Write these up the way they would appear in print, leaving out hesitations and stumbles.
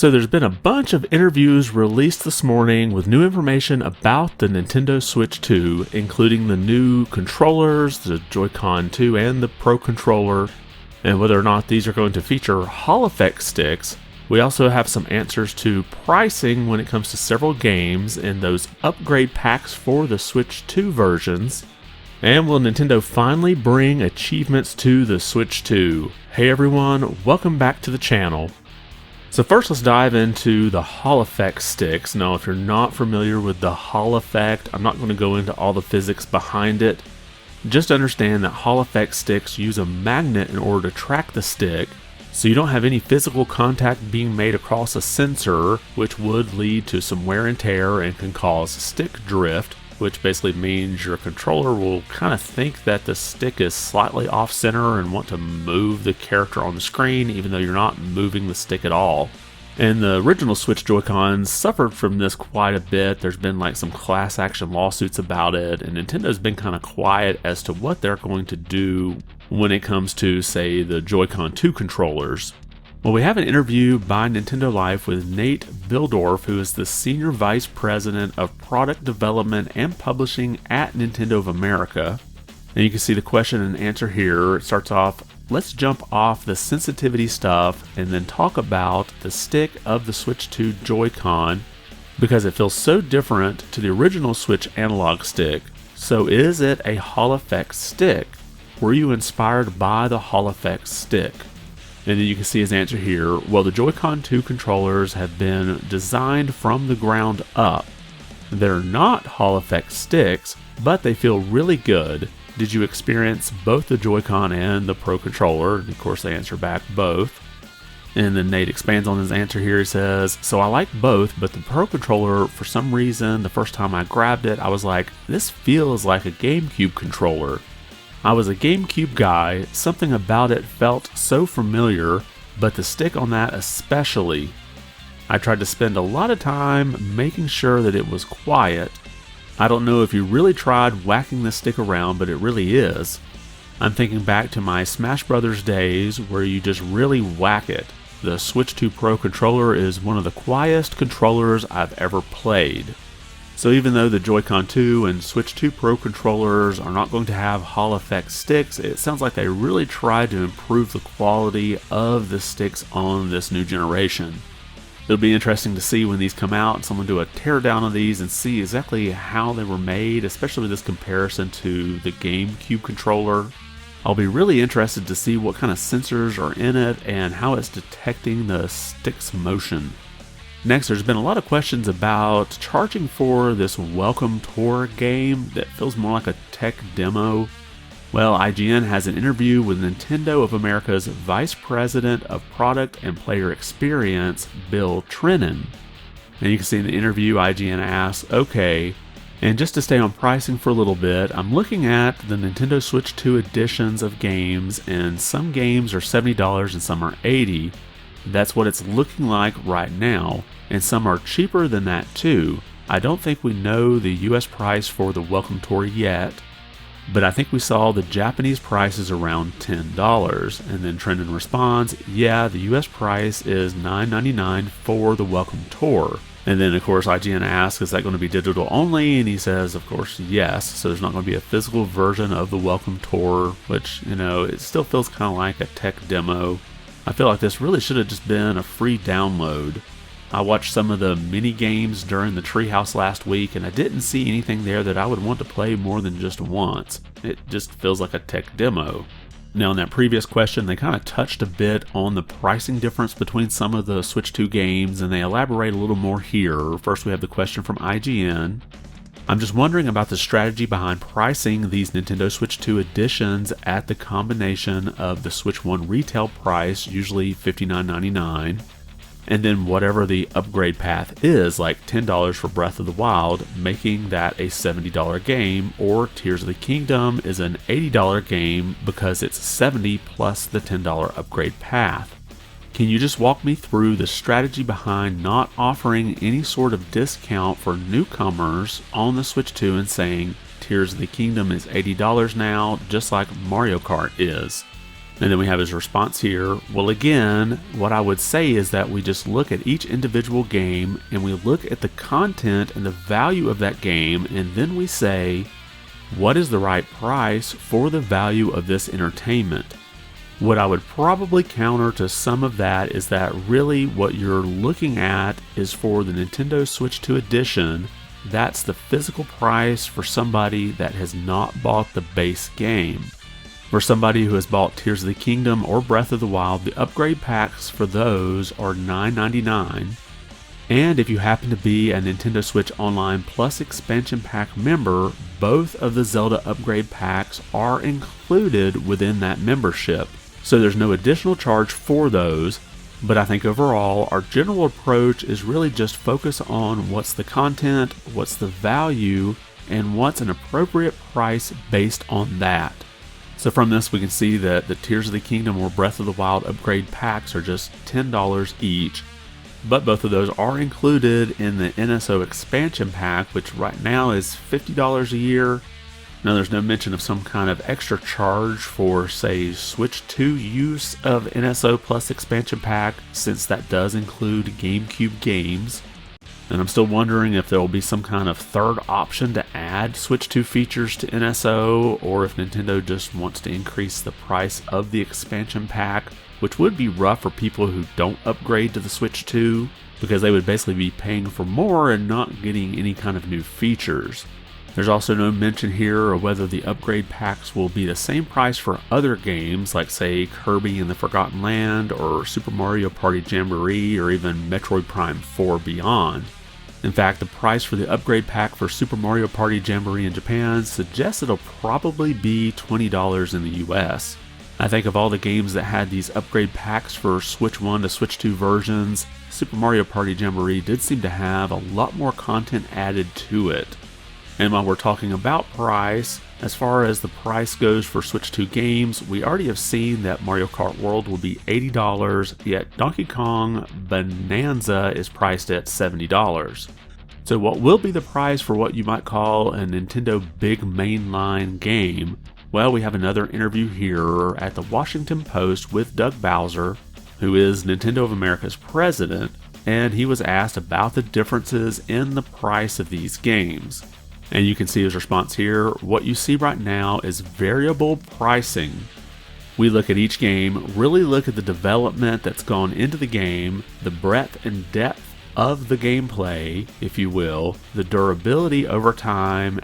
So there's been a bunch of interviews released this morning with new information about the Nintendo Switch 2, including the new controllers, the Joy-Con 2 and the Pro Controller, and whether or not these are going to feature Hall effect sticks. We also have some answers to pricing when it comes to several games and those upgrade packs for the Switch 2 versions. And will Nintendo finally bring achievements to the Switch 2? Hey everyone, welcome back to the channel. So first let's dive into the Hall effect sticks. Now if you're not familiar with the Hall effect, I'm not going to go into all the physics behind it. Just understand that Hall effect sticks use a magnet in order to track the stick, so you don't have any physical contact being made across a sensor, which would lead to some wear and tear and can cause stick drift, which basically means your controller will kind of think that the stick is slightly off center and want to move the character on the screen even though you're not moving the stick at all. And the original Switch Joy-Cons suffered from this quite a bit. There's been like some class action lawsuits about it, and Nintendo's been kind of quiet as to what they're going to do when it comes to, say, the Joy-Con 2 controllers. Well, we have an interview by Nintendo Life with Nate Bihldorff, who is the Senior Vice President of Product Development and Publishing at Nintendo of America. And you can see the question and answer here. It starts off, let's jump off the sensitivity stuff and then talk about the stick of the Switch 2 Joy-Con because it feels so different to the original Switch analog stick. So is it a Hall effect stick? Were you inspired by the Hall effect stick? And then you can see his answer here. Well, the Joy-Con 2 controllers have been designed from the ground up. They're not Hall effect sticks, but they feel really good. Did you experience both the Joy-Con and the Pro Controller? And of course they answer back both. And then Nate expands on his answer here. He says, so I like both, but the Pro Controller, for some reason, the first time I grabbed it, I was like, this feels like a GameCube controller. I was a GameCube guy, something about it felt so familiar, but the stick on that especially. I tried to spend a lot of time making sure that it was quiet. I don't know if you really tried whacking the stick around, but it really is. I'm thinking back to my Smash Brothers days where you just really whack it. The Switch 2 Pro Controller is one of the quietest controllers I've ever played. So even though the Joy-Con 2 and Switch 2 Pro controllers are not going to have Hall effect sticks, it sounds like they really tried to improve the quality of the sticks on this new generation. It'll be interesting to see when these come out and someone do a teardown of these and see exactly how they were made, especially with this comparison to the GameCube controller. I'll be really interested to see what kind of sensors are in it and how it's detecting the stick's motion. Next, there's been a lot of questions about charging for this Welcome Tour game that feels more like a tech demo. Well, IGN has an interview with Nintendo of America's Vice President of Product and Player Experience, Bill Trinen. And you can see in the interview, IGN asks, okay, and just to stay on pricing for a little bit, I'm looking at the Nintendo Switch 2 editions of games, and some games are $70 and some are $80. That's what it's looking like right now, and some are cheaper than that too. I don't think we know the US price for the Welcome Tour yet, but I think we saw the Japanese prices around $10. And then Trinen responds, yeah, the US price is $9.99 for the Welcome Tour. And then of course IGN asks, is that going to be digital only? And he says, of course, yes. So there's not going to be a physical version of the Welcome Tour, which, you know, it still feels kind of like a tech demo. I feel like this really should have just been a free download. I watched some of the mini games during the Treehouse last week, and I didn't see anything there that I would want to play more than just once. It just feels like a tech demo. Now in that previous question, they kind of touched a bit on the pricing difference between some of the Switch 2 games, and they elaborate a little more here. First we have the question from IGN. I'm just wondering about the strategy behind pricing these Nintendo Switch 2 editions at the combination of the Switch 1 retail price, usually $59.99, and then whatever the upgrade path is, like $10 for Breath of the Wild, making that a $70 game, or Tears of the Kingdom is an $80 game because it's $70 plus the $10 upgrade path. Can you just walk me through the strategy behind not offering any sort of discount for newcomers on the Switch 2 and saying Tears of the Kingdom is $80 now, just like Mario Kart is? And then we have his response here. Well, again, what I would say is that we just look at each individual game and we look at the content and the value of that game, and then we say, what is the right price for the value of this entertainment? What I would probably counter to some of that is that really what you're looking at is for the Nintendo Switch 2 edition. That's the physical price for somebody that has not bought the base game. For somebody who has bought Tears of the Kingdom or Breath of the Wild, the upgrade packs for those are $9.99. And if you happen to be a Nintendo Switch Online Plus expansion pack member, both of the Zelda upgrade packs are included within that membership. So there's no additional charge for those, but I think overall our general approach is really just focus on what's the content, what's the value, and what's an appropriate price based on that. So from this we can see that the Tears of the Kingdom or Breath of the Wild upgrade packs are just $10 each, but both of those are included in the NSO Expansion pack, which right now is $50 a year. Now there's no mention of some kind of extra charge for, say, Switch 2 use of NSO Plus Expansion Pack, since that does include GameCube games. And I'm still wondering if there will be some kind of third option to add Switch 2 features to NSO, or if Nintendo just wants to increase the price of the expansion pack, which would be rough for people who don't upgrade to the Switch 2, because they would basically be paying for more and not getting any kind of new features. There's also no mention here of whether the upgrade packs will be the same price for other games, like say Kirby and the Forgotten Land, or Super Mario Party Jamboree, or even Metroid Prime 4 Beyond. In fact, the price for the upgrade pack for Super Mario Party Jamboree in Japan suggests it'll probably be $20 in the US. I think of all the games that had these upgrade packs for Switch 1 to Switch 2 versions, Super Mario Party Jamboree did seem to have a lot more content added to it. And while we're talking about price, as far as the price goes for Switch 2 games, we already have seen that Mario Kart World will be $80, yet Donkey Kong Bananza is priced at $70. So what will be the price for what you might call a Nintendo big mainline game? Well, we have another interview here at the Washington Post with Doug Bowser, who is Nintendo of America's president, and he was asked about the differences in the price of these games. And you can see his response here. What you see right now is variable pricing. We look at each game, really look at the development that's gone into the game, the breadth and depth of the gameplay, if you will, the durability over time,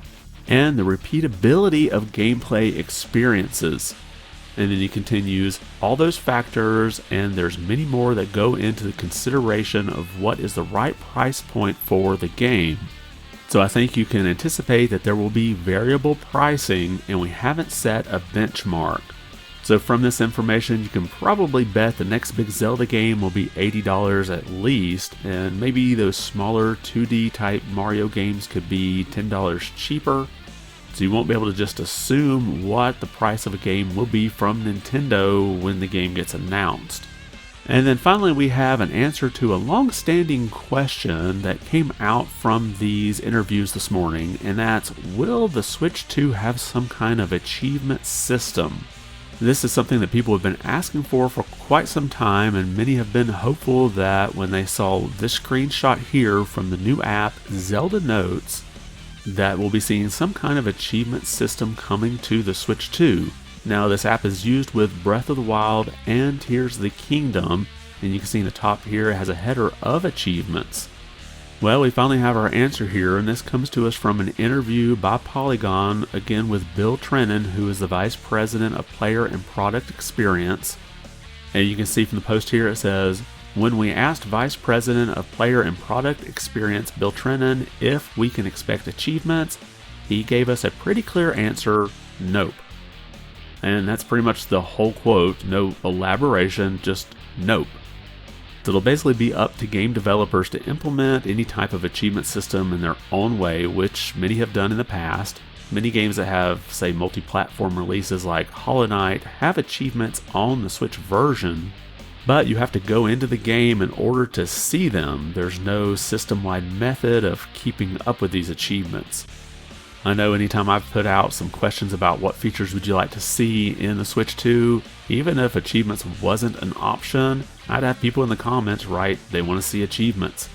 and the repeatability of gameplay experiences. And then he continues, all those factors, and there's many more that go into the consideration of what is the right price point for the game. So I think you can anticipate that there will be variable pricing, and we haven't set a benchmark. So from this information, you can probably bet the next big Zelda game will be $80 at least, and maybe those smaller 2D type Mario games could be $10 cheaper. So you won't be able to just assume what the price of a game will be from Nintendo when the game gets announced. And then finally we have an answer to a long-standing question that came out from these interviews this morning, and that's, will the Switch 2 have some kind of achievement system? This is something that people have been asking for quite some time, and many have been hopeful that when they saw this screenshot here from the new app Zelda Notes, that we'll be seeing some kind of achievement system coming to the Switch 2. Now this app is used with Breath of the Wild and Tears of the Kingdom, and you can see in the top here it has a header of achievements. Well, we finally have our answer here, and this comes to us from an interview by Polygon, again with Bill Trinen, who is the Vice President of Player and Product Experience. And you can see from the post here it says, when we asked Vice President of Player and Product Experience Bill Trinen if we can expect achievements, he gave us a pretty clear answer, nope. And that's pretty much the whole quote, no elaboration, just nope. So it'll basically be up to game developers to implement any type of achievement system in their own way, which many have done in the past. Many games that have, say, multi-platform releases like Hollow Knight have achievements on the Switch version, but you have to go into the game in order to see them. There's no system-wide method of keeping up with these achievements. I know anytime I've put out some questions about what features would you like to see in the Switch 2, even if achievements wasn't an option, I'd have people in the comments write they want to see achievements.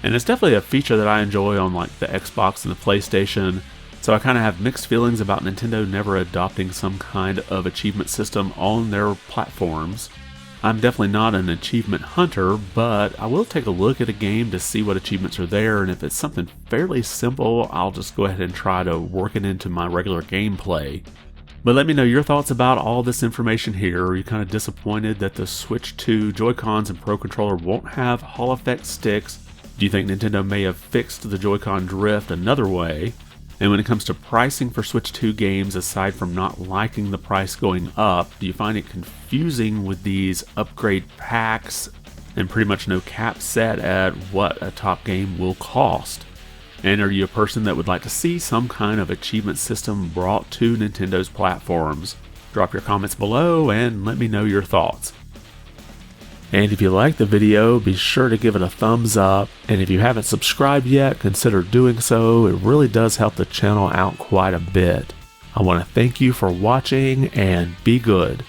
And it's definitely a feature that I enjoy on like the Xbox and the PlayStation, so I kind of have mixed feelings about Nintendo never adopting some kind of achievement system on their platforms. I'm definitely not an achievement hunter, but I will take a look at a game to see what achievements are there, and if it's something fairly simple, I'll just go ahead and try to work it into my regular gameplay. But let me know your thoughts about all this information here. Are you kind of disappointed that the Switch 2 Joy-Cons and Pro Controller won't have Hall Effect sticks? Do you think Nintendo may have fixed the Joy-Con drift another way? And when it comes to pricing for Switch 2 games, aside from not liking the price going up, do you find it confusing with these upgrade packs and pretty much no cap set at what a top game will cost? And are you a person that would like to see some kind of achievement system brought to Nintendo's platforms? Drop your comments below and let me know your thoughts. And if you liked the video, be sure to give it a thumbs up. And if you haven't subscribed yet, consider doing so. It really does help the channel out quite a bit. I want to thank you for watching and be good.